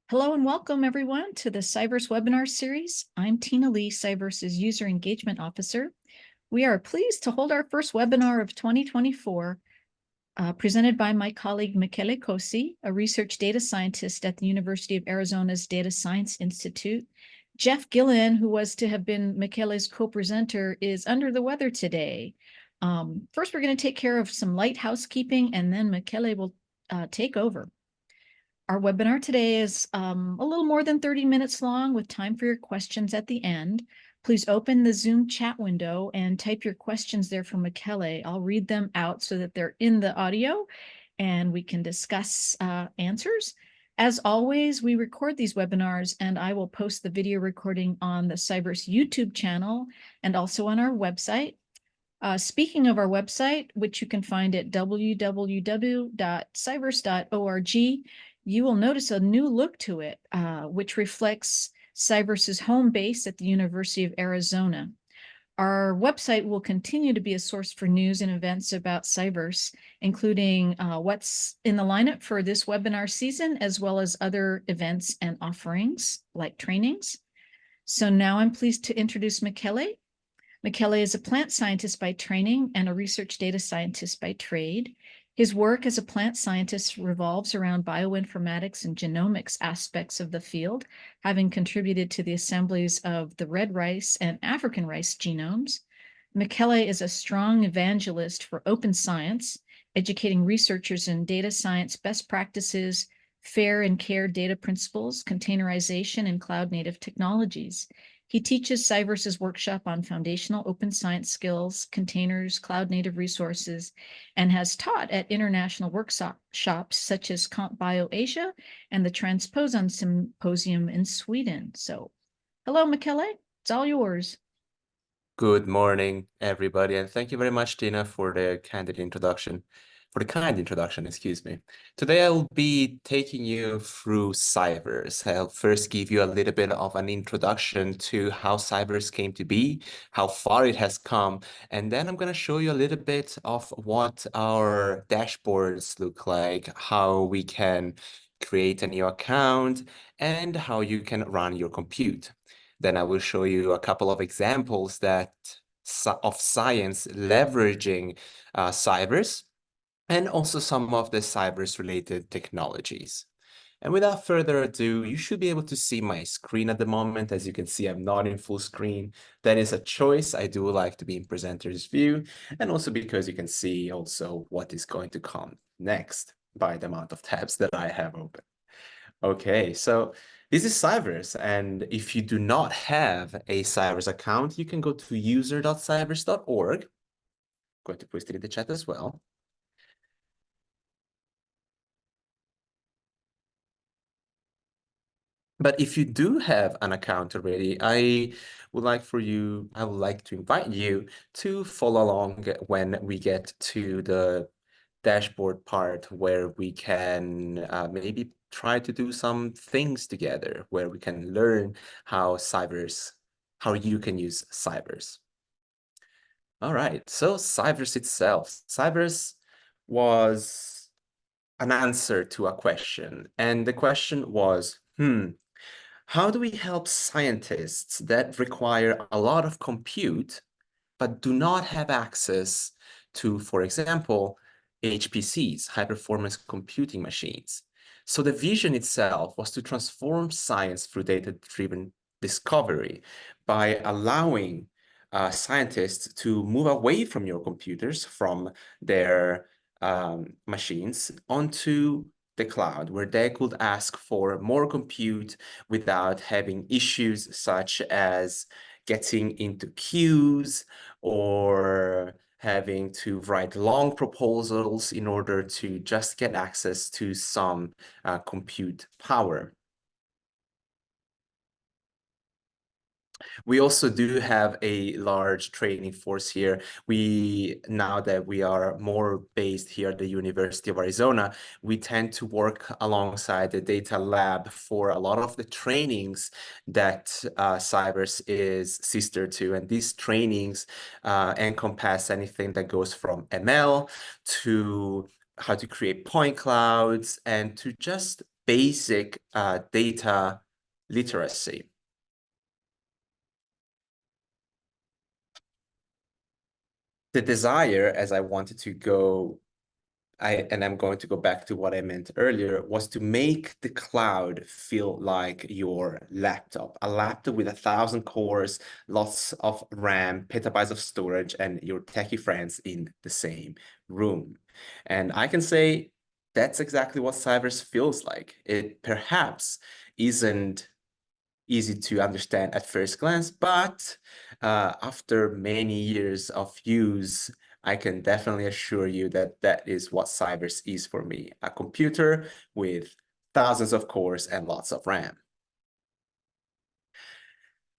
Hello and welcome everyone to the CyVerse webinar series. I'm Tina Lee, CyVerse's User Engagement Officer. We are pleased to hold our first webinar of 2024, presented by my colleague Michele Cosi, a research data scientist at the University of Arizona's Data Science Institute. Jeff Gillen, who was to have been Michele's co-presenter, is under the weather today. First, we're going to take care of some light housekeeping, and then Michele will take over. Our webinar today is a little more than 30 minutes long with time for your questions at the end. Please open the Zoom chat window and type your questions there for Michele. I'll read them out so that they're in the audio and we can discuss answers. As always, we record these webinars and I will post the video recording on the CyVerse YouTube channel and also on our website. Speaking of our website, which you can find at www.cyverse.org, you will notice a new look to it, which reflects CyVerse's home base at the University of Arizona. Our website will continue to be a source for news and events about CyVerse, including what's in the lineup for this webinar season, as well as other events and offerings like trainings. So now I'm pleased to introduce Michele. Michele is a plant scientist by training and a research data scientist by trade. His work as a plant scientist revolves around bioinformatics and genomics aspects of the field, having contributed to the assemblies of the red rice and African rice genomes. Michele is a strong evangelist for open science, educating researchers in data science best practices, fair and care data principles, containerization, and cloud-native technologies. He teaches CyVerse's workshop on foundational open science skills, containers, cloud-native resources, and has taught at international workshops such as CompBio Asia and the Transposon Symposium in Sweden. So, hello, Michele. It's all yours. Good morning, everybody, and thank you very much, Tina, for the kind introduction. Excuse me. Today I will be taking you through CyVerse. I'll first give you a little bit of an introduction to how CyVerse came to be, how far it has come, and then I'm going to show you a little bit of what our dashboards look like, how we can create a new account, and how you can run your compute. Then I will show you a couple of examples of science leveraging CyVerse, and also some of the CyVerse-related technologies. And without further ado, you should be able to see my screen at the moment. As you can see, I'm not in full screen. That is a choice. I do like to be in presenter's view, and also because you can see also what is going to come next by the amount of tabs that I have open. Okay, so this is CyVerse, and if you do not have a CyVerse account, you can go to user.cyverse.org. I'm going to post it in the chat as well. But if you do have an account already, I would like to invite you to follow along when we get to the dashboard part where we can maybe try to do some things together, where we can learn how you can use CyVerse. All right, so CyVerse itself. CyVerse was an answer to a question, and the question was, how do we help scientists that require a lot of compute but do not have access to, for example, HPCs, high-performance computing machines? So the vision itself was to transform science through data-driven discovery by allowing scientists to move away from your computers, from their machines, onto the cloud, where they could ask for more compute without having issues such as getting into queues or having to write long proposals in order to just get access to some compute power. We also do have a large training force here. Now that we are more based here at the University of Arizona, we tend to work alongside the data lab for a lot of the trainings that CyVerse is sister to. And these trainings encompass anything that goes from ML to how to create point clouds and to just basic data literacy. The desire, as I wanted to go, and I'm going to go back to what I meant earlier, was to make the cloud feel like your laptop, a laptop with 1,000 cores, lots of RAM, petabytes of storage, and your techie friends in the same room. And I can say that's exactly what CyVerse feels like. It perhaps isn't easy to understand at first glance, but after many years of use, I can definitely assure you that that is what CyVerse is for me, a computer with thousands of cores and lots of RAM.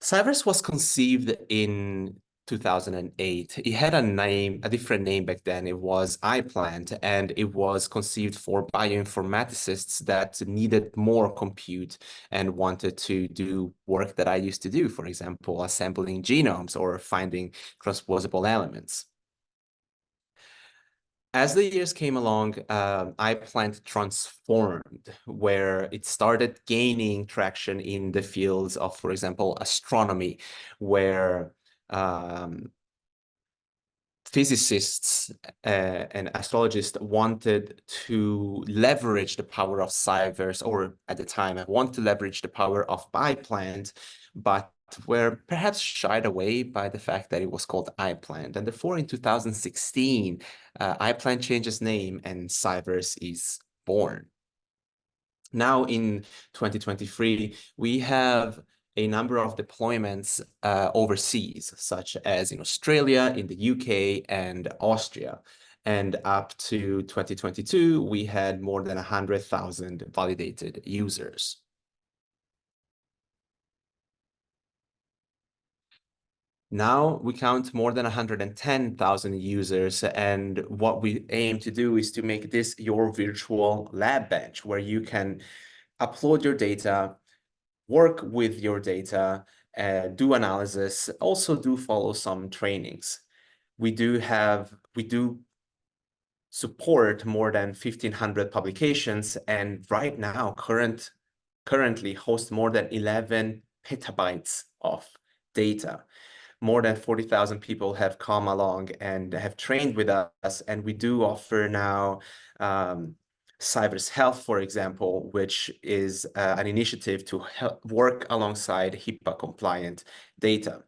CyVerse was conceived in 2008. It had a different name back then. It was iPlant, and it was conceived for bioinformaticists that needed more compute and wanted to do work that I used to do, for example, assembling genomes or finding transposable elements. As the years came along, iPlant transformed, where it started gaining traction in the fields of, for example, astronomy, where physicists and astrologists wanted to leverage the power of CyVerse, or at the time, I want to leverage the power of iPlant, but were perhaps shied away by the fact that it was called iPlant. And therefore, in 2016, iPlant changes name and CyVerse is born. Now in 2023, we have a number of deployments overseas, such as in Australia, in the UK, and Austria. And up to 2022, we had more than 100,000 validated users. Now we count more than 110,000 users, and what we aim to do is to make this your virtual lab bench where you can upload your data, work with your data, do analysis, also do follow some trainings. We do support more than 1,500 publications, and right now, currently host more than 11 petabytes of data. More than 40,000 people have come along and have trained with us, and we do offer now CyVerse Health, for example, which is an initiative to help work alongside HIPAA-compliant data.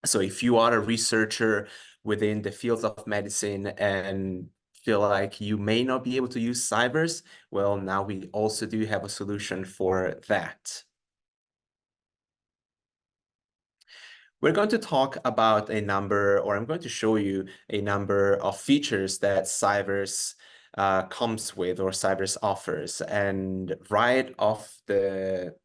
So if you are a researcher within the fields of medicine and feel like you may not be able to use CyVerse, well, now we also do have a solution for that. We're going to talk about a number, or I'm going to show you a number of features that CyVerse comes with, or CyVerse offers. And right off the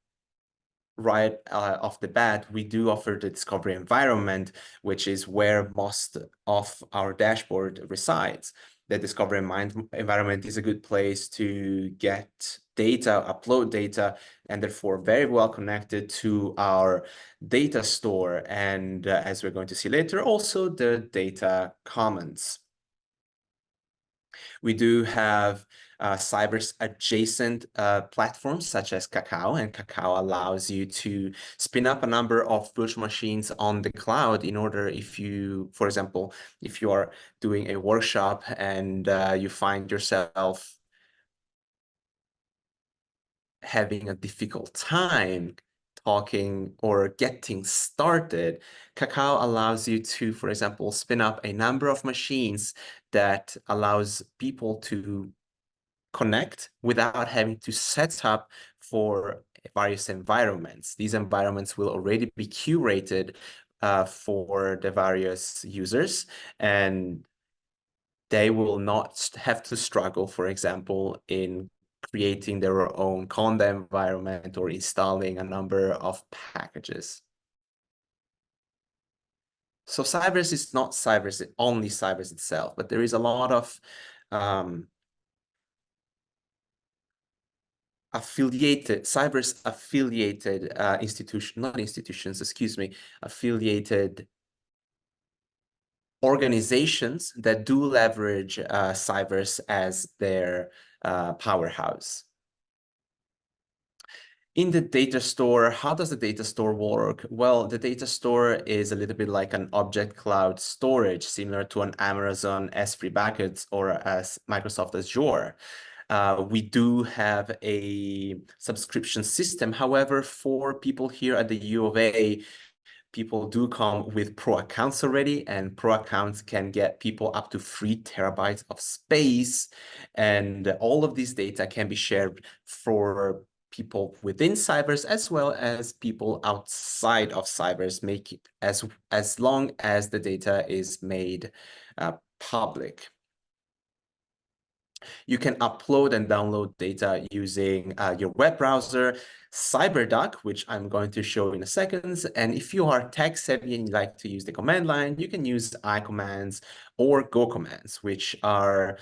bat, we do offer the discovery environment, which is where most of our dashboard resides. The discovery environment is a good place to get data, upload data, and therefore very well connected to our data store. And as we're going to see later, also the data commons. We do have CyVerse adjacent platforms such as CACAO, and CACAO allows you to spin up a number of virtual machines on the cloud in order, if you, for example, if you are doing a workshop and you find yourself having a difficult time talking or getting started, CACAO allows you to, for example, spin up a number of machines that allows people to connect without having to set up for various environments. These environments will already be curated for the various users, and they will not have to struggle, for example, in creating their own Conda environment or installing a number of packages. So CyVerse is not only CyVerse itself, but there is a lot of CyVerse affiliated affiliated organizations that do leverage CyVerse as their powerhouse. In the data store, how does the data store work? Well, the data store is a little bit like an object cloud storage, similar to an Amazon S3 buckets or as Microsoft Azure. We do have a subscription system. However, for people here at the U of A, people do come with pro accounts already, and pro accounts can get people up to 3 terabytes of space. And all of these data can be shared for people within CyVerse as well as people outside of CyVerse, make it as long as the data is made public. You can upload and download data using your web browser, CyberDuck, which I'm going to show in a second. And if you are tech savvy and you like to use the command line, you can use I commands or Go commands, which are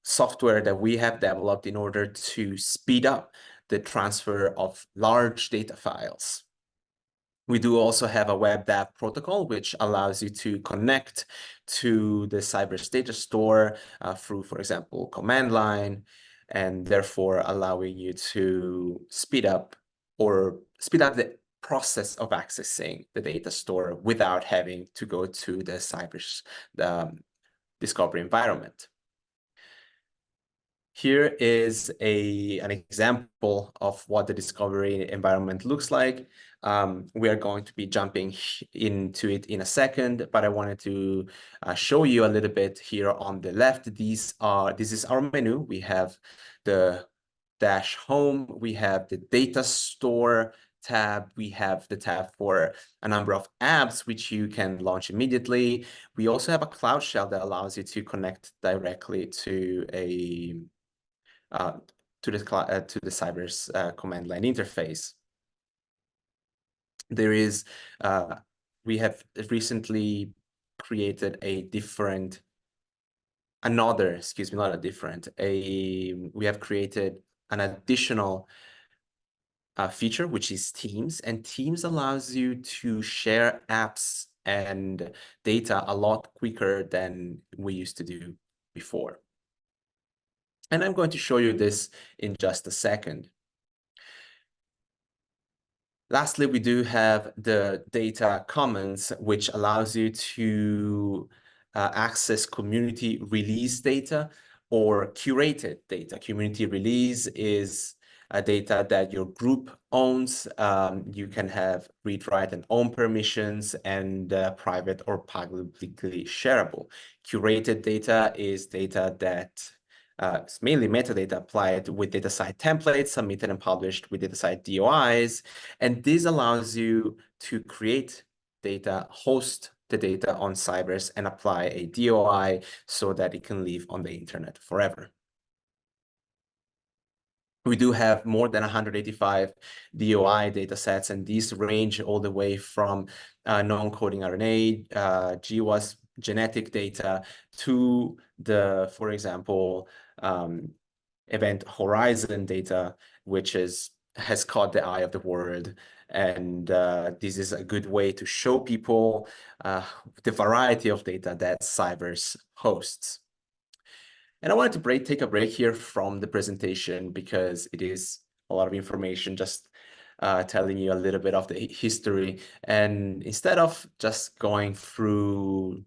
software that we have developed in order to speed up the transfer of large data files. We do also have a web DAP protocol, which allows you to connect to the CyVerse data store through, for example, command line, and therefore allowing you to speed up the process of accessing the data store without having to go to the CyVerse discovery environment. Here is an example of what the discovery environment looks like. We are going to be jumping into it in a second, but I wanted to show you a little bit here on the left. This is our menu. We have the dash home, we have the data store tab, we have the tab for a number of apps which you can launch immediately. We also have a cloud shell that allows you to connect directly to to the CyVerse command line interface. We have recently created we have created an additional feature, which is Teams, and Teams allows you to share apps and data a lot quicker than we used to do before. And I'm going to show you this in just a second. Lastly, we do have the data commons, which allows you to access community release data or curated data. Community release is data that your group owns. You can have read, write, and own permissions, and private or publicly shareable. Curated data is data that it's mainly metadata applied with DataCite templates, submitted and published with DataCite DOIs. And this allows you to create data, host the data on CyVerse, and apply a DOI so that it can live on the internet forever. We do have more than 185 DOI datasets, and these range all the way from non-coding RNA, GWAS genetic data to for example, event horizon data, which has caught the eye of the world. And this is a good way to show people the variety of data that CyVerse hosts. And I wanted to take a break here from the presentation because it is a lot of information, just telling you a little bit of the history. And instead of just going through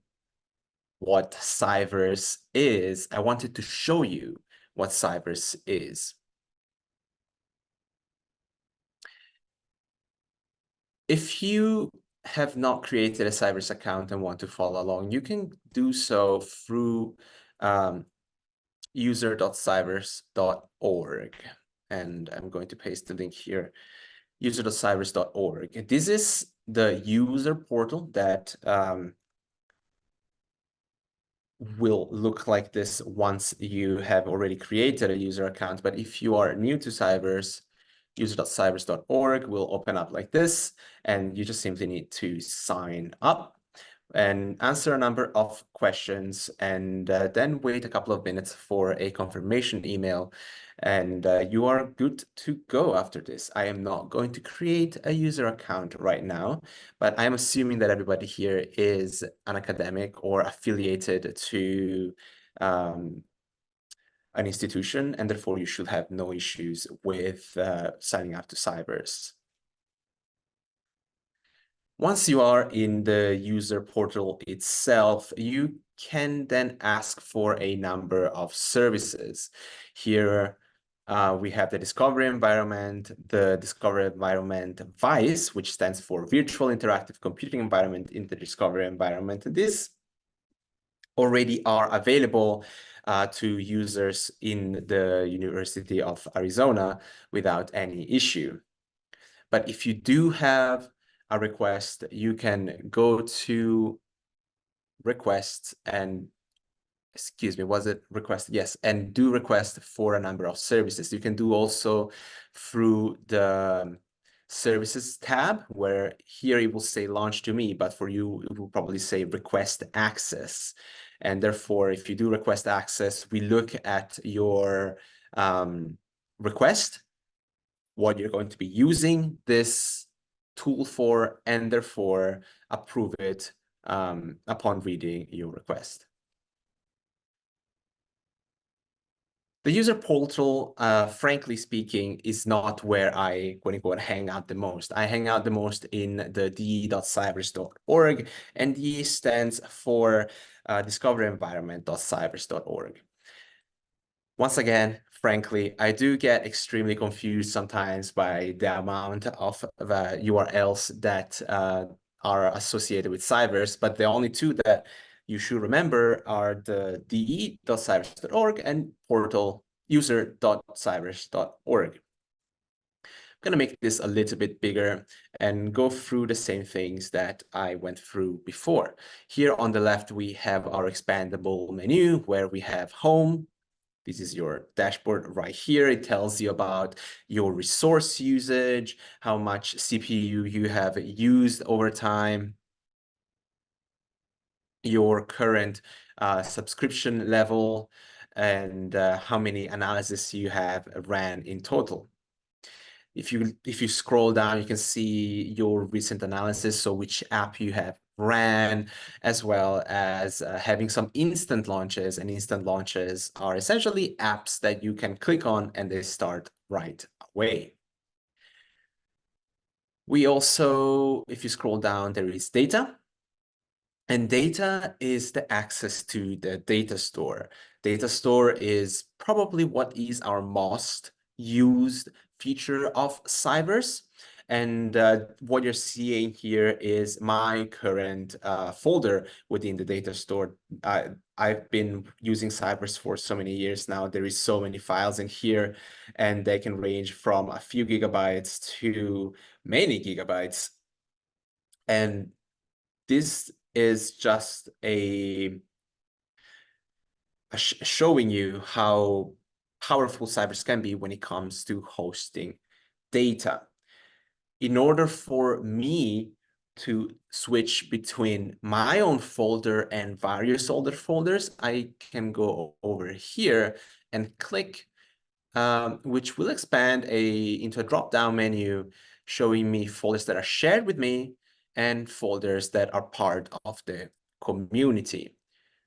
what CyVerse is, I wanted to show you what CyVerse is. If you have not created a CyVerse account and want to follow along, you can do so through user.cyverse.org. And I'm going to paste the link here, user.cyverse.org. This is the user portal that will look like this once you have already created a user account. But if you are new to CyVerse, user.cyverse.org will open up like this, and you just simply need to sign up and answer a number of questions, and then wait a couple of minutes for a confirmation email, and you are good to go after this. I am not going to create a user account right now, but I'm assuming that everybody here is an academic or affiliated to an institution, and therefore you should have no issues with signing up to CyVerse. Once you are in the user portal itself, you can then ask for a number of services. Here we have the Discovery Environment, the Discovery Environment VICE, which stands for Virtual Interactive Computing Environment in the Discovery Environment. This already are available to users in the University of Arizona without any issue. But if you do have a request, you can go to requests and, excuse me, was it request? Yes, and do request for a number of services. You can do also through the services tab, where here it will say launch to me, but for you, it will probably say request access. And therefore, if you do request access, we look at your request, what you're going to be using this tool for, and therefore approve it upon reading your request. The user portal, frankly speaking, is not where I going to go and hang out the most. I hang out the most in the de.cyverse.org, and DE stands for discoveryenvironment.cyverse.org. Once again, frankly, I do get extremely confused sometimes by the amount of URLs that are associated with CyVerse, but the only two that you should remember are the de.cyverse.org and portal user.cyverse.org. I'm going to make this a little bit bigger and go through the same things that I went through before. Here on the left, we have our expandable menu where we have home. This is your dashboard right here. It tells you about your resource usage, how much CPU you have used over time, your current subscription level, and how many analyses you have ran in total. If you scroll down, you can see your recent analysis, so which app you have ran, as well as having some instant launches. And instant launches are essentially apps that you can click on and they start right away. We also, if you scroll down, there is data. And data is the access to the data store. Data store is probably what is our most used feature of CyVerse. And what you're seeing here is my current folder within the data store. I've been using CyVerse for so many years now. There is so many files in here, and they can range from a few gigabytes to many gigabytes. And this is just showing you how powerful CyVerse can be when it comes to hosting data. In order for me to switch between my own folder and various other folders, I can go over here and click, which will expand into a drop-down menu showing me folders that are shared with me and folders that are part of the community.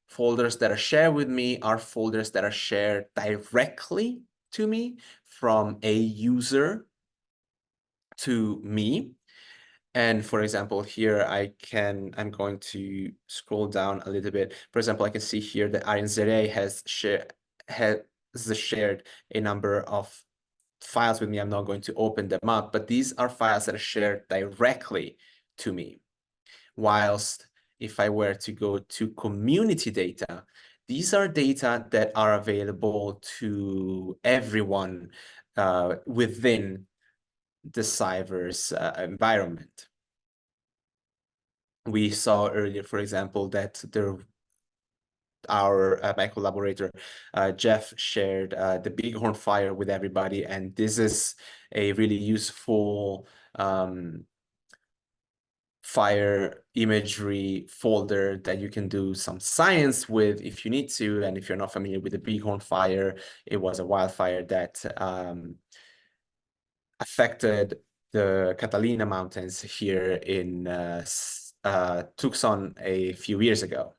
Folders that are shared with me are folders that are shared directly to me from a user to me. And for example, here I'm going to scroll down a little bit. For example, I can see here that Ariane has shared a number of files with me. I'm not going to open them up, but these are files that are shared directly to me. Whilst if I were to go to community data, these are data that are available to everyone within the CyVerse environment. We saw earlier, for example, that my collaborator, Jeff, shared the Bighorn fire with everybody, and this is a really useful fire imagery folder that you can do some science with if you need to. And if you're not familiar with the Bighorn fire, it was a wildfire that affected the Catalina Mountains here in Tucson a few years ago.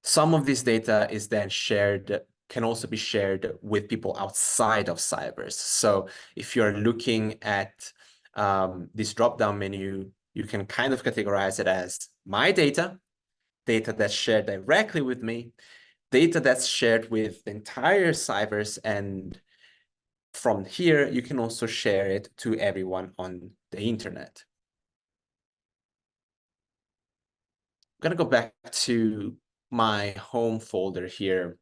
Some of this data is then shared, can also be shared with people outside of CyVerse. So if you're looking at this drop-down menu, you can kind of categorize it as my data, data that's shared directly with me, data that's shared with the entire CyVerse, and from here, you can also share it to everyone on the internet. I'm going to go back to my home folder here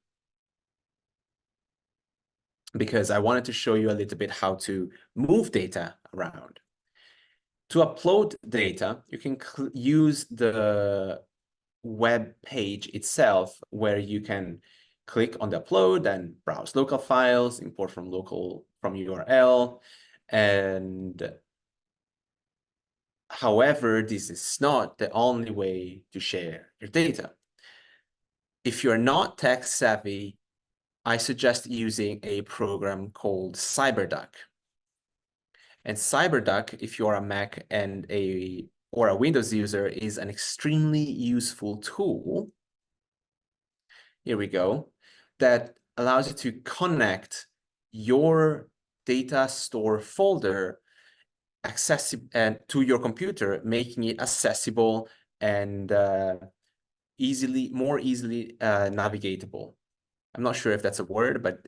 because I wanted to show you a little bit how to move data around. To upload data, you can use the web page itself where you can click on the upload and browse local files, import from URL. And however, this is not the only way to share your data. If you're not tech savvy, I suggest using a program called CyberDuck. And CyberDuck, if you are a Mac or a Windows user, is an extremely useful tool. Here we go, that allows you to connect your data store folder accessible and to your computer, making it accessible and more easily navigatable. I'm not sure if that's a word, but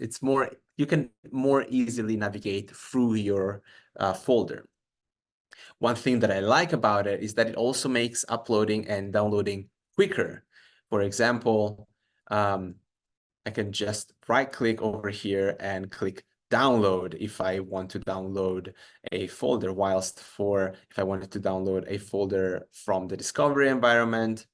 you can more easily navigate through your folder. One thing that I like about it is that it also makes uploading and downloading quicker. For example, I can just right-click over here and click download if I want to download a folder, if I wanted to download a folder from the discovery environment,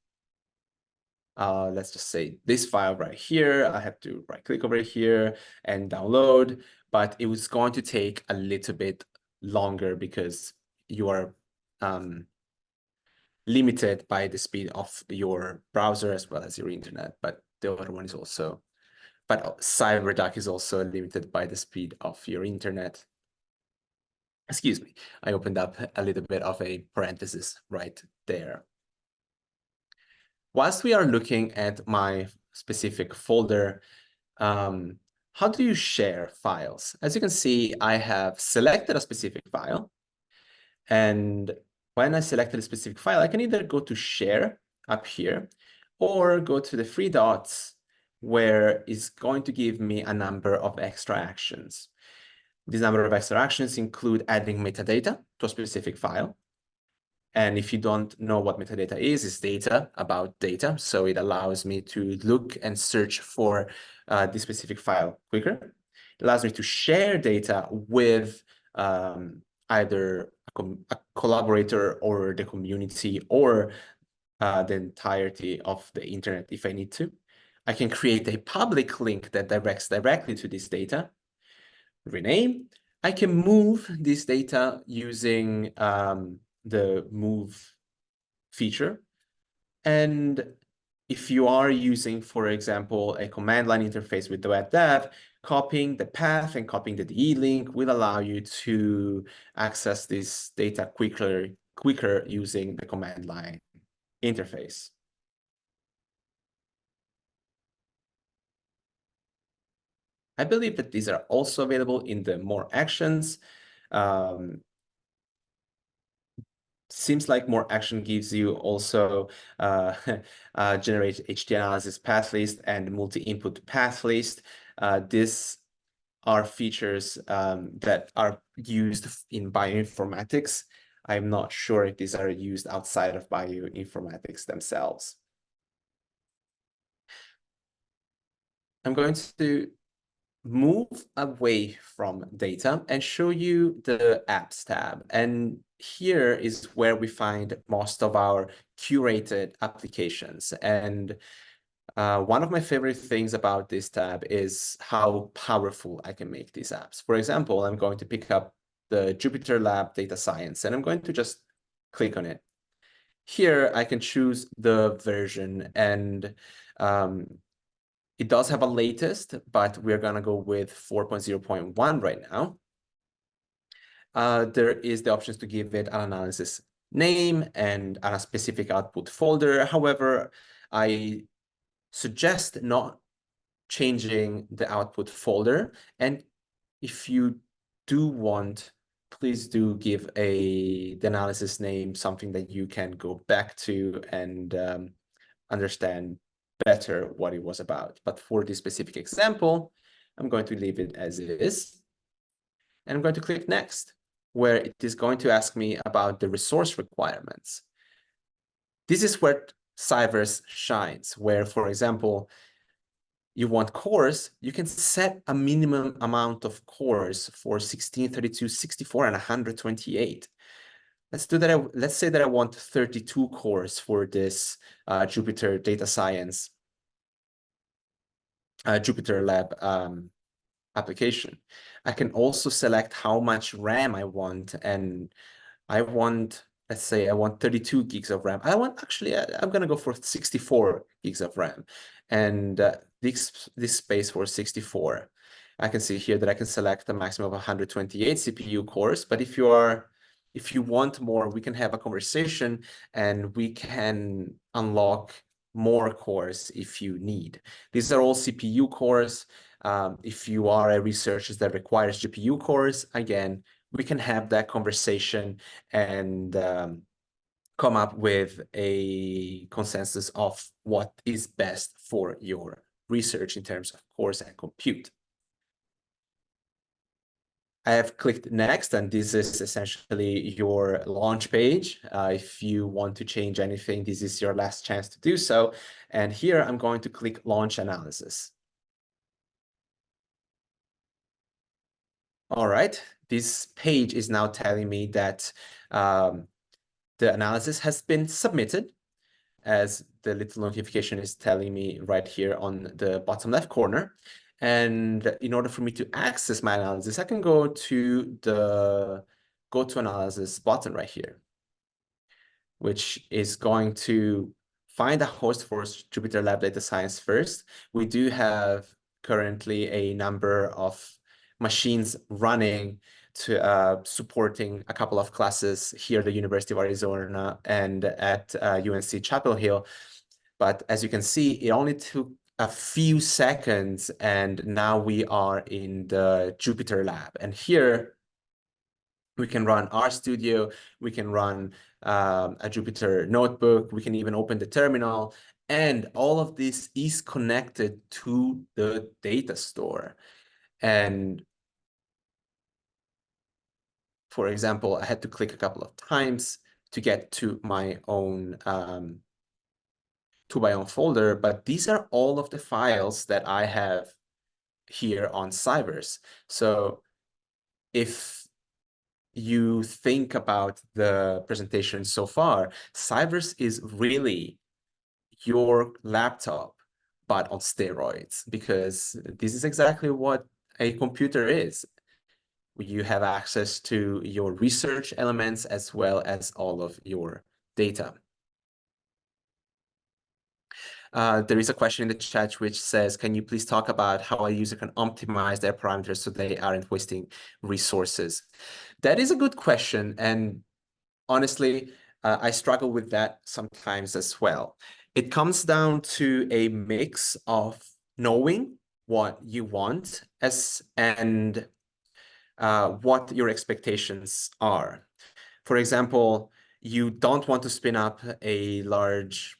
let's just say this file right here, I have to right-click over here and download, but it was going to take a little bit longer because you are limited by the speed of your browser as well as your internet, but the other one is also, but CyberDuck is also limited by the speed of your internet. Excuse me, I opened up a little bit of a parenthesis right there. Whilst we are looking at my specific folder, how do you share files? As you can see, I have selected a specific file. And when I selected a specific file, I can either go to share up here or go to the three dots where it's going to give me a number of extra actions. This number of extra actions include adding metadata to a specific file. And if you don't know what metadata is, it's data about data. So it allows me to look and search for this specific file quicker. It allows me to share data with either a collaborator or the community or the entirety of the internet if I need to. I can create a public link that directs directly to this data. Rename. I can move this data using the move feature. And if you are using, for example, a command line interface with the web dev, copying the path and copying the DE link will allow you to access this data quicker using the command line interface. I believe that these are also available in the more actions. Seems like more action gives you also generate HT analysis path list and multi-input path list. These are features that are used in bioinformatics. I'm not sure if these are used outside of bioinformatics themselves. I'm going to move away from data and show you the apps tab. And here is where we find most of our curated applications. And one of my favorite things about this tab is how powerful I can make these apps. For example, I'm going to pick up the Jupyter Lab Data Science, and I'm going to just click on it. Here, I can choose the version, and it does have a latest, but we're going to go with 4.0.1 right now. There is the options to give it an analysis name and a specific output folder. However, I suggest not changing the output folder. And if you do want, please do give the analysis name, something that you can go back to and understand better what it was about. But for this specific example, I'm going to leave it as it is. And I'm going to click Next, where it is going to ask me about the resource requirements. This is where CyVerse shines, where, for example, you want cores, you can set a minimum amount of cores for 16, 32, 64, and 128. Let's do that. Let's say that I want 32 cores for this Jupyter Data Science, Jupyter Lab application. I can also select how much RAM I want, and I want, let's say I want 32 gigs of RAM. Actually, I'm going to go for 64 gigs of RAM. And this space for 64, I can see here that I can select a maximum of 128 CPU cores. But if you want more, we can have a conversation and we can unlock more cores if you need. These are all CPU cores. If you are a researcher that requires GPU cores, again, we can have that conversation and come up with a consensus of what is best for your research in terms of cores and compute. I have clicked Next, and this is essentially your launch page. If you want to change anything, this is your last chance to do so. And here I'm going to click Launch Analysis. All right, this page is now telling me that the analysis has been submitted, as the little notification is telling me right here on the bottom left corner. And in order for me to access my analysis, I can go to the Go to Analysis button right here, which is going to find a host for Jupyter Lab Data Science first. We do have currently a number of machines running to supporting a couple of classes here at the University of Arizona and at UNC Chapel Hill. But as you can see, it only took a few seconds, and now we are in the Jupyter Lab. And here we can run RStudio, we can run a Jupyter notebook, we can even open the terminal, and all of this is connected to the data store. And for example, I had to click a couple of times to get to my own folder, but these are all of the files that I have here on CyVerse. So if you think about the presentation so far, CyVerse is really your laptop, but on steroids, because this is exactly what a computer is. You have access to your research elements as well as all of your data. There is a question in the chat which says, can you please talk about how a user can optimize their parameters so they aren't wasting resources? That is a good question. And honestly, I struggle with that sometimes as well. It comes down to a mix of knowing what you want and what your expectations are. For example, you don't want to spin up a large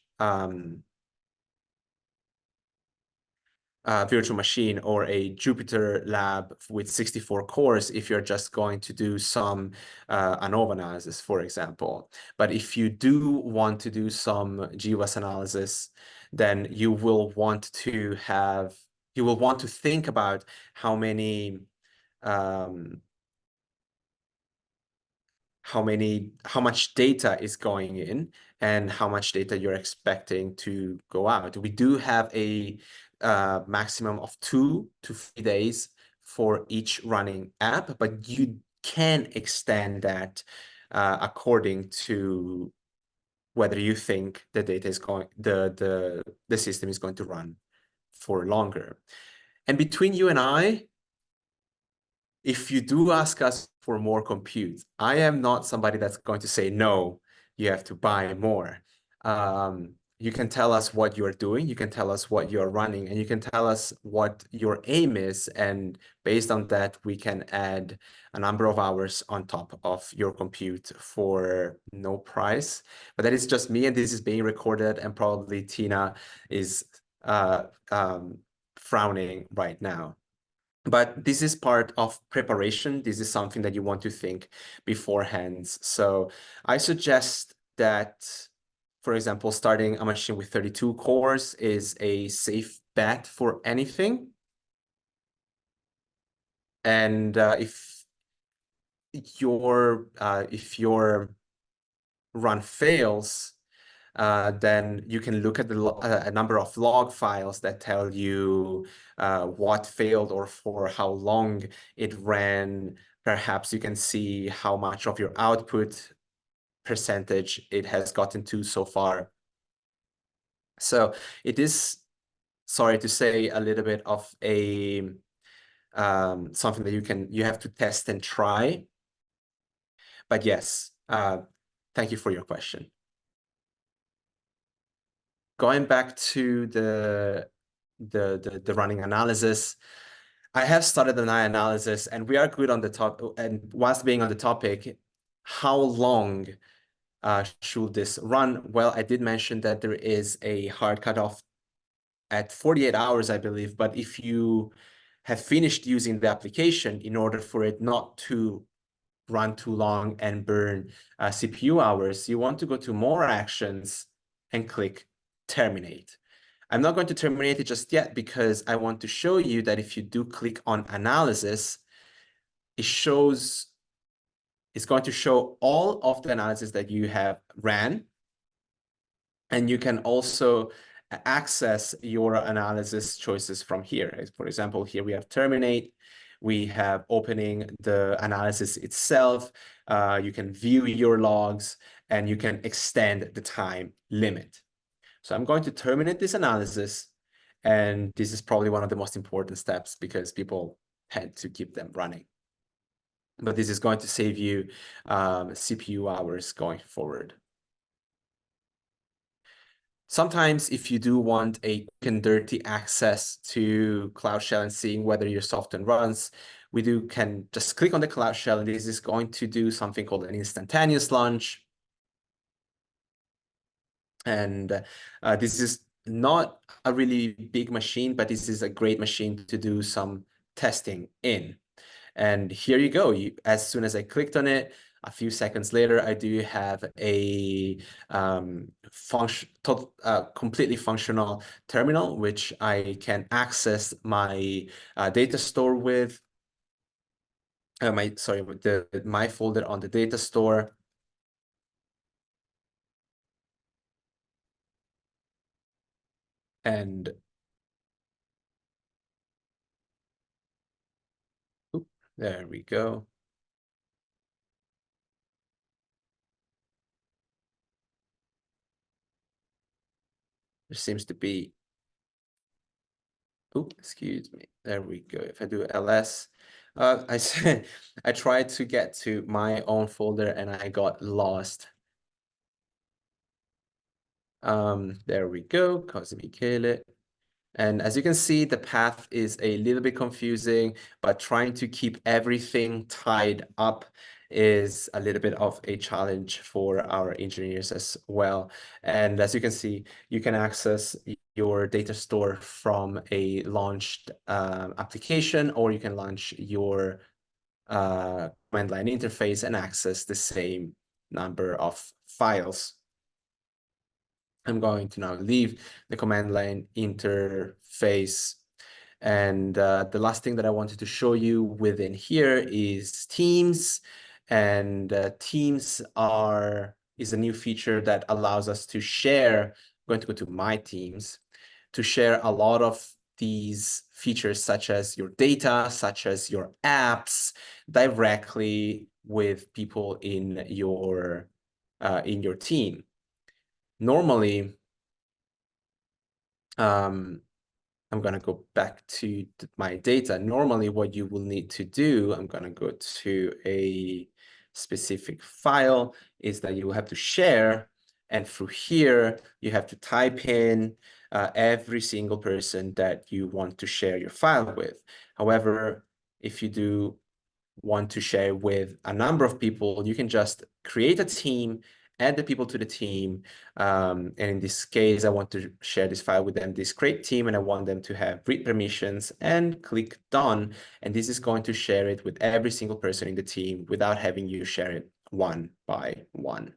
virtual machine or a Jupyter lab with 64 cores if you're just going to do some ANOVA analysis, for example. But if you do want to do some GWAS analysis, then you will want to think about how much data is going in and how much data you're expecting to go out. We do have a maximum of 2 to 3 days for each running app, but you can extend that according to whether you think the data is going, the system is going to run for longer. And between you and I, if you do ask us for more compute, I am not somebody that's going to say, no, you have to buy more. you can tell us what you're doing, you can tell us what you're running, and you can tell us what your aim is. And based on that, we can add a number of hours on top of your compute for no price. But that is just me, and this is being recorded, and probably Tina is frowning right now. But this is part of preparation. This is something that you want to think beforehand. So I suggest that, for example, starting a machine with 32 cores is a safe bet for anything. And if your run fails, then you can look at a number of log files that tell you what failed or for how long it ran. Perhaps you can see how much of your output percentage it has gotten to so far. So it is, sorry to say, a little bit of a something that you have to test and try. But yes, thank you for your question. Going back to the running analysis, I have started an analysis, and we are good on the top. And whilst being on the topic, how long should this run? Well, I did mention that there is a hard cutoff at 48 hours, I believe. But if you have finished using the application, in order for it not to run too long and burn CPU hours, you want to go to more actions and click terminate. I'm not going to terminate it just yet because I want to show you that if you do click on analysis, it's going to show all of the analysis that you have ran. And you can also access your analysis choices from here. For example, here we have terminate. We have opening the analysis itself. You can view your logs, and you can extend the time limit. So I'm going to terminate this analysis, and this is probably one of the most important steps because people tend to keep them running. But this is going to save you CPU hours going forward. Sometimes if you do want a quick and dirty access to Cloud Shell and seeing whether your software runs, we can just click on the Cloud Shell, and this is going to do something called an instantaneous launch. And this is not a really big machine, but this is a great machine to do some testing in. And here you go. As soon as I clicked on it, a few seconds later, I do have a completely functional terminal, which I can access my data store with. With my folder on the data store. And there we go. There seems to be, excuse me. There we go. If I do ls, I tried to get to my own folder and I got lost. There we go, Cosi Michele. And as you can see, the path is a little bit confusing, but trying to keep everything tied up is a little bit of a challenge for our engineers as well. And as you can see, you can access your data store from a launched application, or you can launch your command line interface and access the same number of files. I'm going to now leave the command line interface. And the last thing that I wanted to show you within here is Teams. And Teams is a new feature that allows us to share. I'm going to go to My Teams to share a lot of these features, such as your data, such as your apps, directly with people in your team. Normally, I'm going to go back to my data. Normally, what you will need to do, I'm going to go to a specific file, is that you will have to share. And through here, you have to type in every single person that you want to share your file with. However, if you do want to share with a number of people, you can just create a team, add the people to the team. And in this case, I want to share this file with them, this create team, and I want them to have read permissions, and click done. And this is going to share it with every single person in the team without having you share it one by one.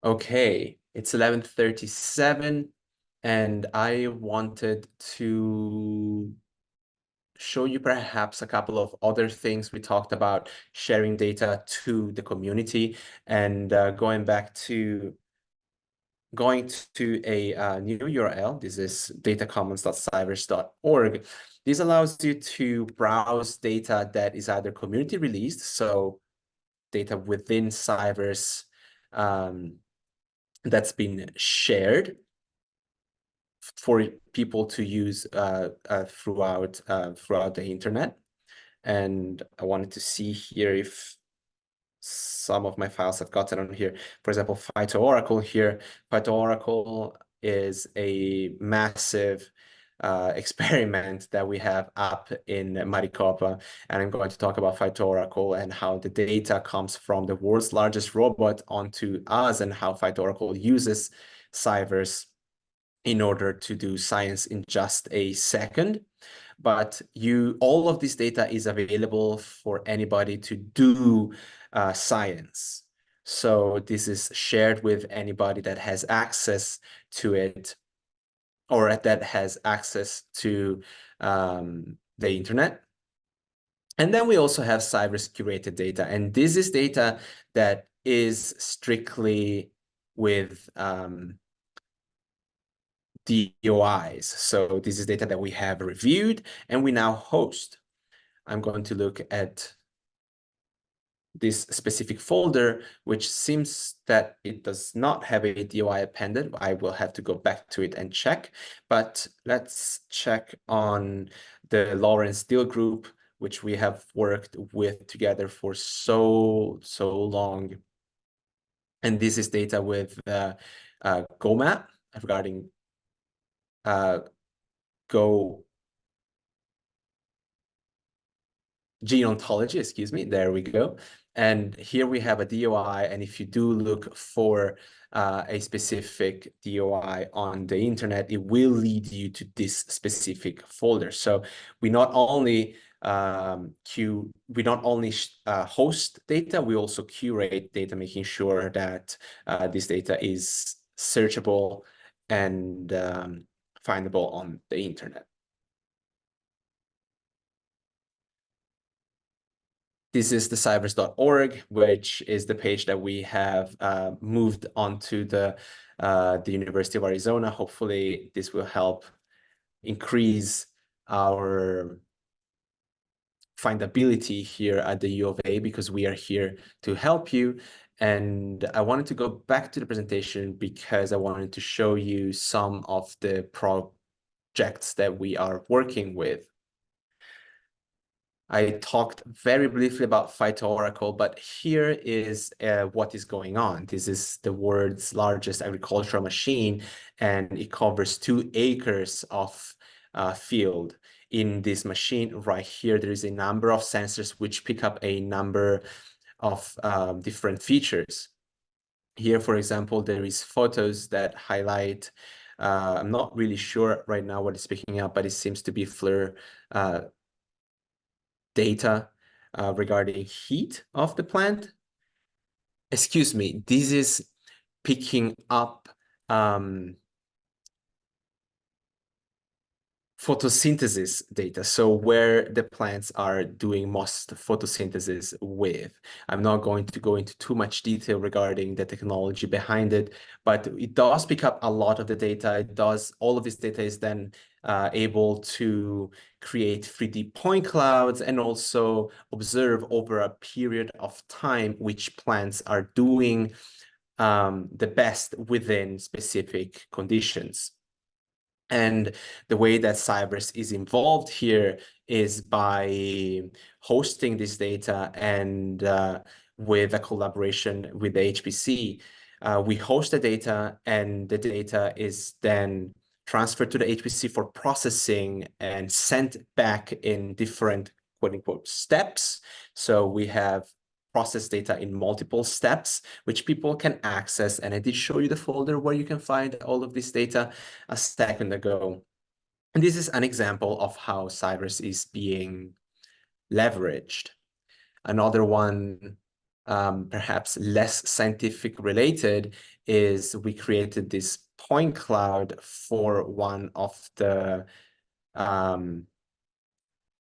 Okay, it's 11:37, and I wanted to show you perhaps a couple of other things. We talked about sharing data to the community, and going to a new URL. This is datacommons.cyverse.org. This allows you to browse data that is either community released, so data within CyVerse that's been shared for people to use throughout the internet. And I wanted to see here if some of my files have gotten on here. For example, PhytoOracle here. PhytoOracle is a massive experiment that we have up in Maricopa, and I'm going to talk about PhytoOracle and how the data comes from the world's largest robot onto us, and how PhytoOracle uses CyVerse in order to do science in just a second. But all of this data is available for anybody to do science. So this is shared with anybody that has access to it, or that has access to the internet. And then we also have CyVerse curated data, and this is data that is strictly with DOIs. So this is data that we have reviewed and we now host. I'm going to look at this specific folder, which seems that it does not have a DOI appended. I will have to go back to it and check, but let's check on the Lawrence Deal group, which we have worked with together for so long. And this is data with GoMap regarding Go gene ontology, excuse me, there we go. And here we have a DOI, and if you do look for a specific DOI on the internet, it will lead you to this specific folder. So we not only host data, we also curate data, making sure that this data is searchable and findable on the internet. This is the CyVerse.org, which is the page that we have moved onto the University of Arizona. Hopefully, this will help increase our findability here at the U of A, because we are here to help you. And I wanted to go back to the presentation because I wanted to show you some of the projects that we are working with. I talked very briefly about PhytoOracle, but here is what is going on. This is the world's largest agricultural machine, and it covers 2 acres of field. In this machine right here, there is a number of sensors which pick up a number of different features. Here, for example, there is photos that highlight, I'm not really sure right now what it's picking up, but it seems to be FLIR data regarding heat of the plant. Excuse me, this is picking up photosynthesis data, so where the plants are doing most photosynthesis with. I'm not going to go into too much detail regarding the technology behind it, but it does pick up a lot of the data. All of this data is then able to create 3D point clouds and also observe over a period of time which plants are doing the best within specific conditions. And the way that CyVerse is involved here is by hosting this data and with a collaboration with the HPC. We host the data, and the data is then transferred to the HPC for processing and sent back in different quote unquote steps. So we have process data in multiple steps, which people can access. And I did show you the folder where you can find all of this data a second ago. And this is an example of how CyVerse is being leveraged. Another one, perhaps less scientific related, is we created this point cloud for one of the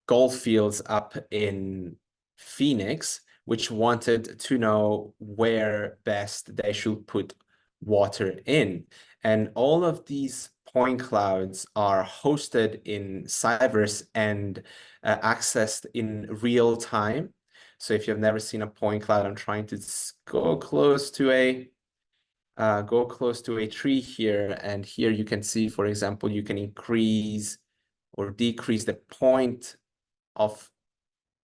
golf fields up in Phoenix, which wanted to know where best they should put water in. And all of these point clouds are hosted in CyVerse and accessed in real time. So if you've never seen a point cloud, I'm trying to go close to a tree here, and here you can see, for example, you can increase or decrease the point of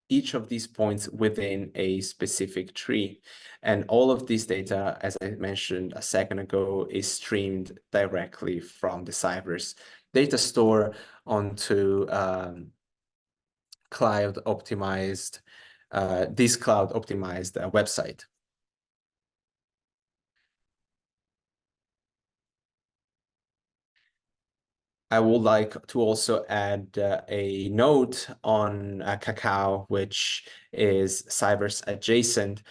each of these points within a specific tree. And all of this data, as I mentioned a second ago, is streamed directly from the CyVerse data store onto cloud optimized, this cloud optimized website. I would like to also add a note on CACAO, which is CyVerse adjacent.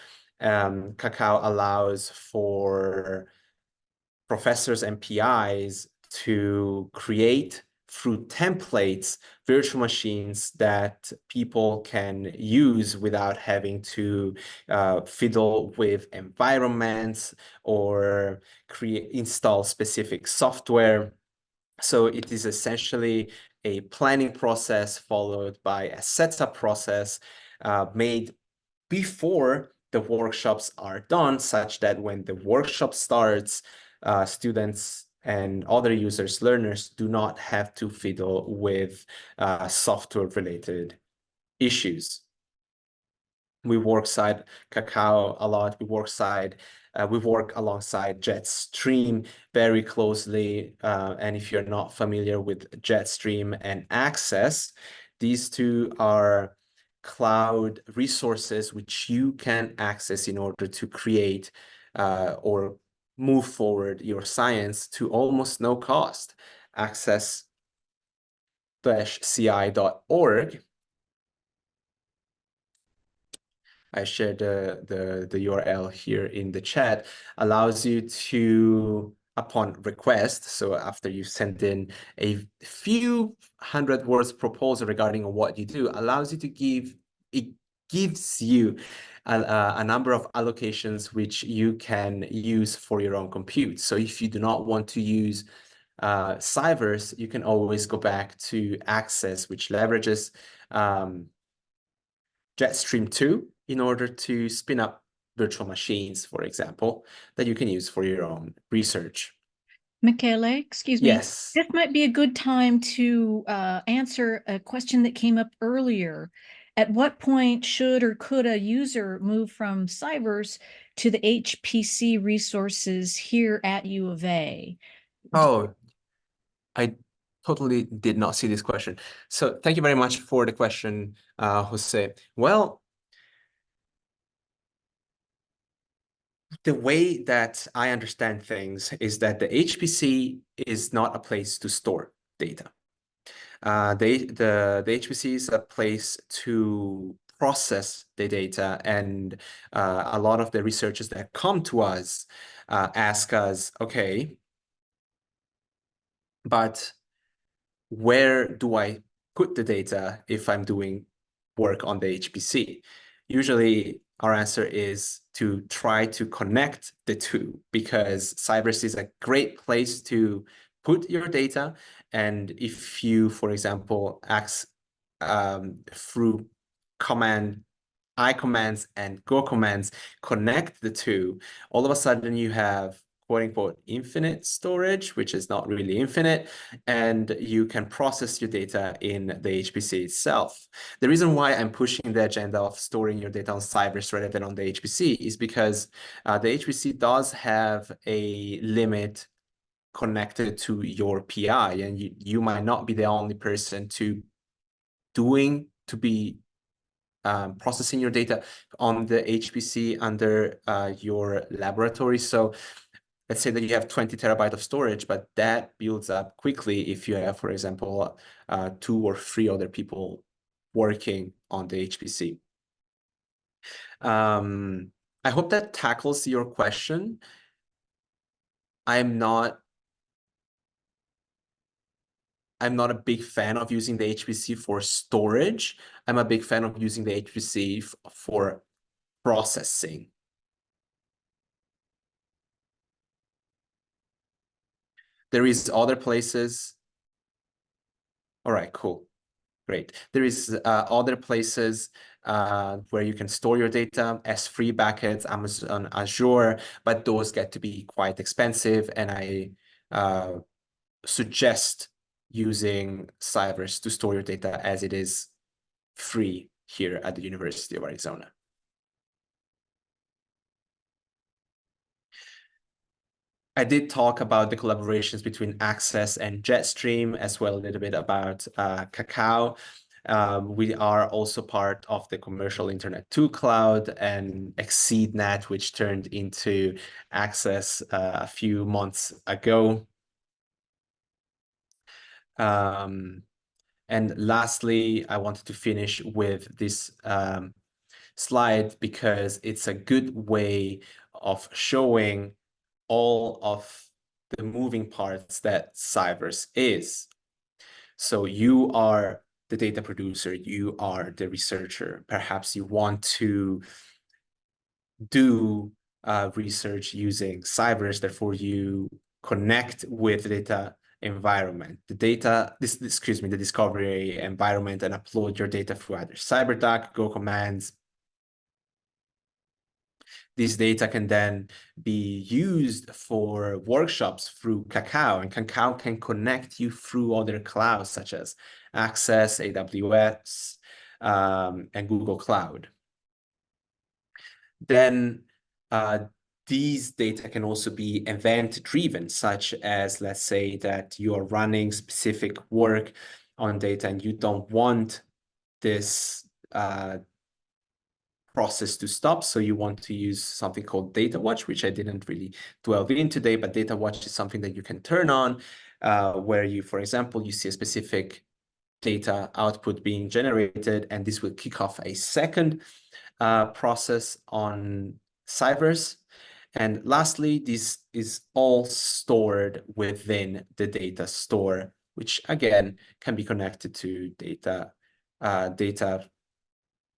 CACAO allows for professors and PIs to create through templates virtual machines that people can use without having to fiddle with environments or install specific software. So it is essentially a planning process followed by a setup process made before the workshops are done, such that when the workshop starts, students and other users, learners, do not have to fiddle with software-related issues. We work side CACAO a lot. We work alongside Jetstream very closely. And if you're not familiar with Jetstream and Access, these two are cloud resources which you can access in order to create or move forward your science to almost no cost. Access-ci.org. I shared the URL here in the chat, allows you to, upon request, so after you send in a few hundred words proposal regarding what you do, allows you to it gives you a number of allocations which you can use for your own compute. So if you do not want to use CyVerse, you can always go back to Access, which leverages Jetstream 2 in order to spin up virtual machines, for example, that you can use for your own research. Michele, excuse me. Yes. This might be a good time to answer a question that came up earlier. At what point should or could a user move from CyVerse to the HPC resources here at U of A? Oh, I totally did not see this question. So thank you very much for the question, Jose. Well, the way that I understand things is that the HPC is not a place to store data. The HPC is a place to process the data, and a lot of the researchers that come to us ask us, okay, but where do I put the data if I'm doing work on the HPC? Usually our answer is to try to connect the two, because CyVerse is a great place to put your data. And if you, for example, ask through I commands and Go commands, connect the two, all of a sudden you have quote unquote infinite storage, which is not really infinite, and you can process your data in the HPC itself. The reason why I'm pushing the agenda of storing your data on CyVerse rather than on the HPC is because the HPC does have a limit connected to your PI, and you might not be the only person to be processing your data on the HPC under your laboratory. So let's say that you have 20 terabytes of storage, but that builds up quickly if you have, for example, 2 or 3 other people working on the HPC. I hope that tackles your question. I'm not a big fan of using the HPC for storage. I'm a big fan of using the HPC for processing. There is other places. All right, cool. Great. There is other places where you can store your data as free buckets, Amazon Azure, but those get to be quite expensive, and I suggest using CyVerse to store your data as it is free here at the University of Arizona. I did talk about the collaborations between Access and Jetstream, as well a little bit about CACAO. We are also part of the commercial Internet 2 cloud and ExceedNet, which turned into Access a few months ago. And lastly, I wanted to finish with this slide because it's a good way of showing all of the moving parts that CyVerse is. So you are the data producer, you are the researcher. Perhaps you want to do research using CyVerse, therefore you connect with the data environment, the discovery environment, and upload your data through either CyberDuck, Go commands. This data can then be used for workshops through CACAO, and CACAO can connect you through other clouds such as Access, AWS, and Google Cloud. Then these data can also be event-driven, such as, let's say that you are running specific work on data and you don't want this process to stop. So you want to use something called Data Watch, which I didn't really delve in today, but Data Watch is something that you can turn on where you, for example, you see a specific data output being generated, and this will kick off a second process on CyVerse. And lastly, this is all stored within the data store, which again can be connected to data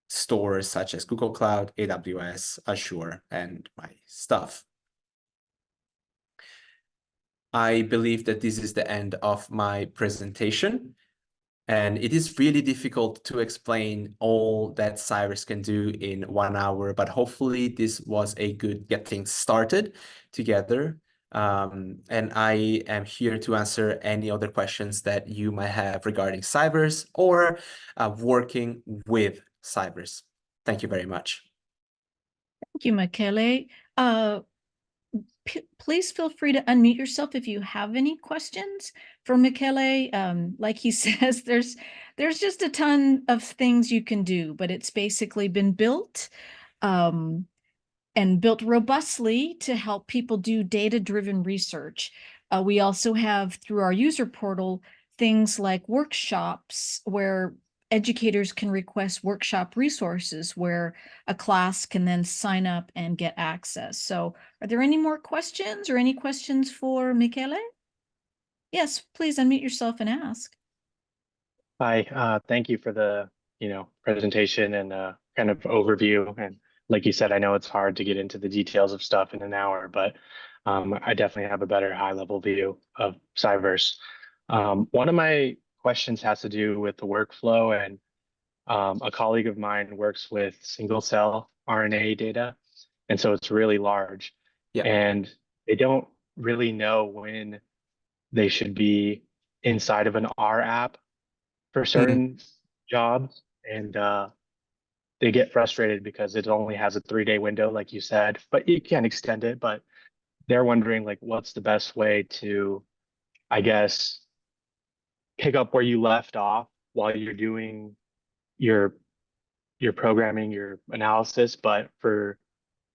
stores such as Google Cloud, AWS, Azure, and my stuff. I believe that this is the end of my presentation. And it is really difficult to explain all that CyVerse can do in 1 hour, but hopefully this was a good getting started together. And I am here to answer any other questions that you might have regarding CyVerse or working with CyVerse. Thank you very much. Thank you, Michele. Please feel free to unmute yourself if you have any questions for Michele. Like he says, there's just a ton of things you can do, but it's basically been built and built robustly to help people do data-driven research. We also have, through our user portal, things like workshops where educators can request workshop resources where a class can then sign up and get access. So are there any more questions or any questions for Michele? Yes, please unmute yourself and ask. Hi, thank you for the presentation and kind of overview. And like you said, I know it's hard to get into the details of stuff in an hour, but I definitely have a better high-level view of CyVerse. One of my questions has to do with the workflow, and a colleague of mine works with single-cell RNA data, and so it's really large. Yeah. And they don't really know when they should be inside of an R app for Mhm. certain jobs, and they get frustrated because it only has a 3-day window, like you said, but you can extend it. But they're wondering like what's the best way to, I guess, pick up where you left off while you're doing your your programming, your analysis, but for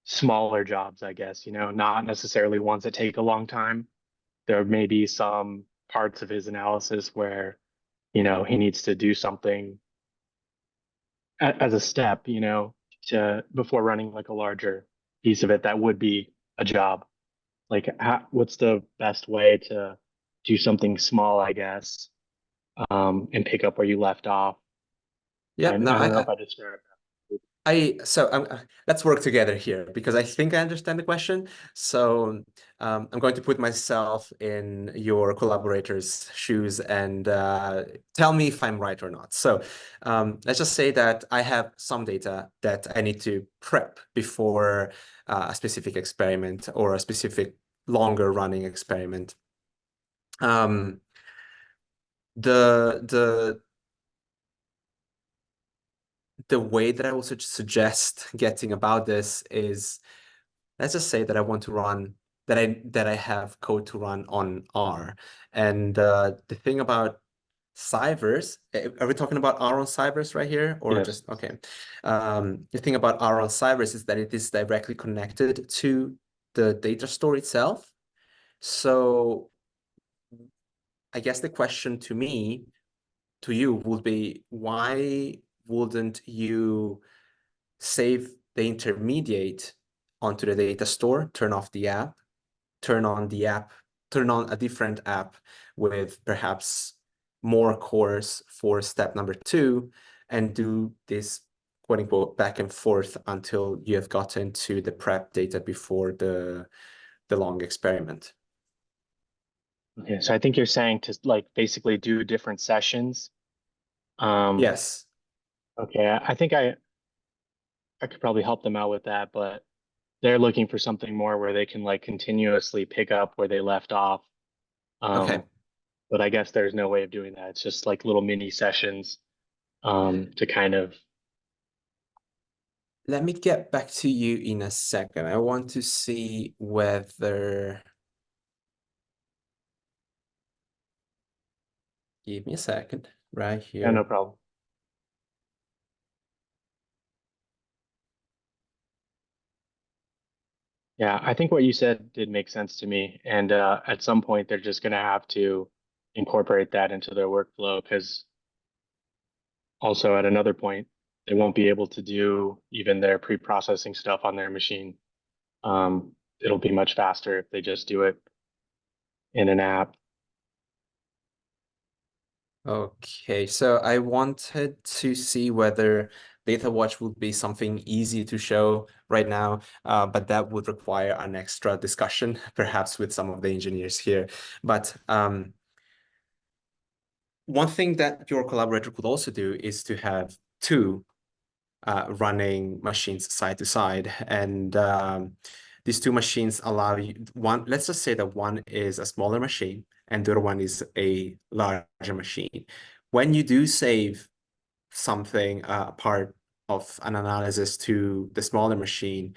smaller jobs, I guess, not necessarily ones that take a long time. There may be some parts of his analysis where, he needs to do something as a step, to before running like a larger piece of it that would be a job. Like, what's the best way to do something small, I guess, and pick up where you left off? I Yeah, no, don't know if I described that. let's work together here because I think I understand the question. So I'm going to put myself in your collaborator's shoes and tell me if I'm right or not. So let's just say that I have some data that I need to prep before a specific experiment or a specific longer running experiment. Um, the the way that I would suggest getting about this is, let's just say that I want to run that I have code to run on R. And the thing about CyVerse, are we talking about R on CyVerse right here, or Yes. just okay? The thing about R on CyVerse is that it is directly connected to the data store itself. So I guess the question to you would be, why wouldn't you save the intermediate onto the data store, turn off the app, turn on a different app with perhaps more cores for step number 2, and do this quote unquote back and forth until you have gotten to the prep data before the long experiment. Okay, so I think you're saying to like basically do different sessions. Yes. Okay, I think I could probably help them out with that, but they're looking for something more where they can like continuously pick up where they left off. Okay. Um, but I guess there's no way of doing that. It's just like little mini sessions to kind of. Let me get back to you in a second. I want to see whether... Give me a second right Yeah, no here. problem. Yeah, I think what you said did make sense to me. And at some point, they're just going to have to incorporate that into their workflow because also at another point, they won't be able to do even their pre-processing stuff on their machine. It'll be much faster if they just do it in an app. Okay, so I wanted to see whether Data Watch would be something easy to show right now, but that would require an extra discussion, perhaps with some of the engineers here. But one thing that your collaborator could also do is to have two running machines side to side. And these two machines allow you one, let's just say that one is a smaller machine and the other one is a larger machine. When you do save something, part of an analysis to the smaller machine,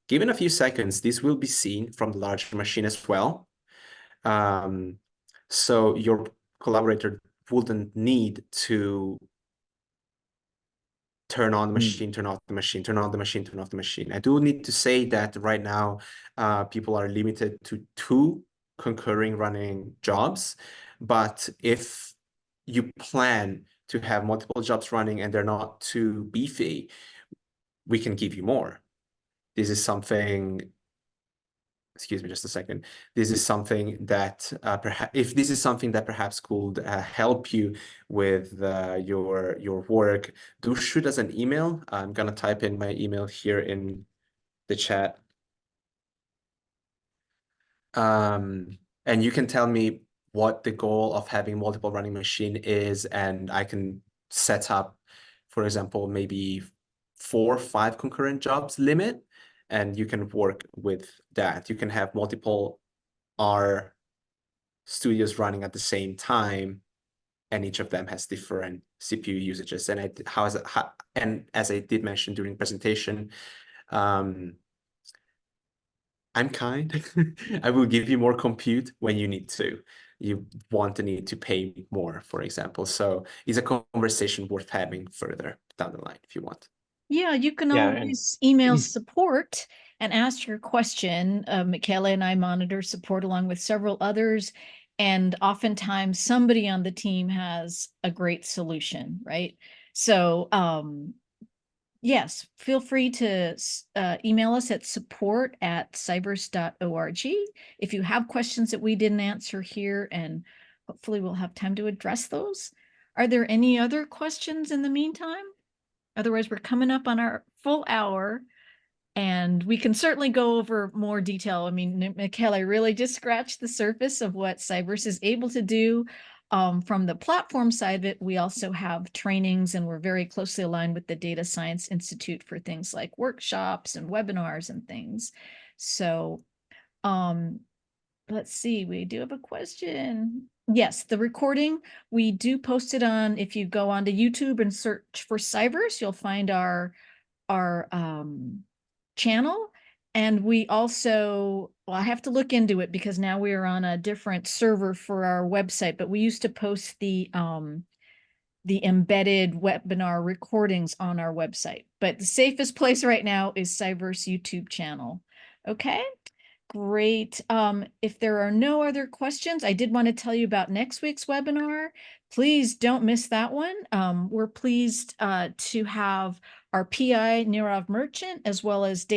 given a few seconds, this will be seen from the larger machine as well. So your collaborator wouldn't need to turn on the Mm. machine, turn off the machine, turn on the machine, turn off the machine. I do need to say that right now, people are limited to 2 concurring running jobs. But if you plan to have multiple jobs running and they're not too beefy, we can give you more. This is something, excuse me just a second. This is something that perhaps if this is something that perhaps could help you with your work, do shoot us an email. I'm gonna type in my email here in the chat. And you can tell me what the goal of having multiple running machine is, and I can set up, for example, maybe 4 or 5 concurrent jobs limit, and you can work with that. You can have multiple are studios running at the same time, and each of them has different CPU usages. And and as I did mention during the presentation, I'm kind. I will give you more compute when you need to. You need to pay more, for example. So it's a conversation worth having further down the line if you want. Yeah, you can Yeah, always email support and ask your question. Michele and I monitor support along with several others. And oftentimes somebody on the team has a great solution, right? So yes, feel free to email us at support@cyverse.org if you have questions that we didn't answer here, and hopefully we'll have time to address those. Are there any other questions in the meantime? Otherwise, we're coming up on our full hour, and we can certainly go over more detail. I mean, Michele really just scratched the surface of what CyVerse is able to do. From the platform side of it, we also have trainings, and we're very closely aligned with the Data Science Institute for things like workshops and webinars and things. So let's see, we do have a question. Yes, the recording, we do post it on, if you go onto YouTube and search for CyVerse, you'll find our channel. And we also, well, I have to look into it because now we are on a different server for our website, but we used to post the embedded webinar recordings on our website. But the safest place right now is CyVerse YouTube channel. Okay. Great. If there are no other questions, I did want to tell you about next week's webinar. Please don't miss that one. We're pleased to have our PI, Nirav Merchant, as well as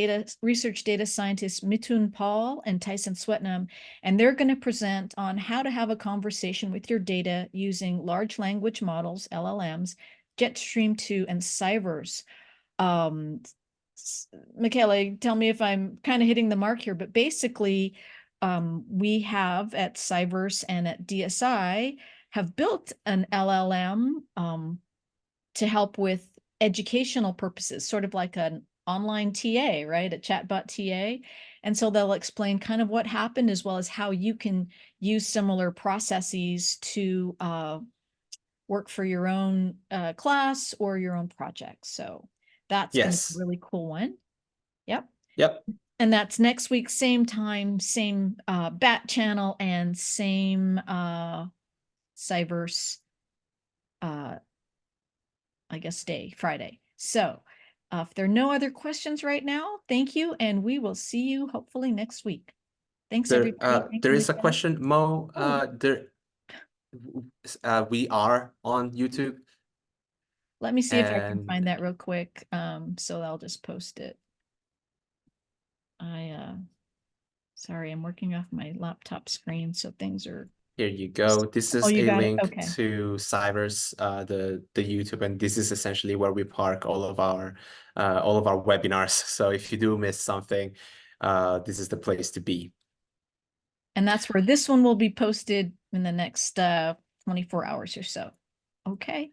research data scientists Mithun Paul and Tyson Swetnam, and they're going to present on how to have a conversation with your data using large language models, LLMs, Jetstream 2, and CyVerse. Michele, tell me if I'm kind of hitting the mark here, but basically, we have at CyVerse and at DSI have built an LLM to help with educational purposes, sort of like an online TA, right? A chatbot TA. And so they'll explain kind of what happened as well as how you can use similar processes to work for your own class or your own project. So that's going to be a really cool one. Yep. Yep. And that's next week, same time, same bat channel, and same CyVerse, I guess, day, Friday. So if there are no other questions right now, thank you. And we will see you hopefully next week. Thanks, everybody. There is a question, Mo. We are on YouTube. Let me see if I can find that real quick. So I'll just post it. Sorry, I'm working off my laptop screen, so things are. Here you go. This is a link to CyVerse, the YouTube, and this is essentially where we park all of our webinars. So if you do miss something, this is the place to be. And that's where this one will be posted in the next 24 hours or so. Okay.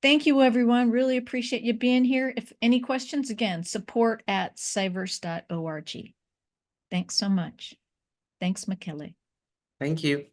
Thank you, everyone. Really appreciate you being here. If any questions, again, support@cyverse.org. Thanks so much. Thanks, Michele. Thank you.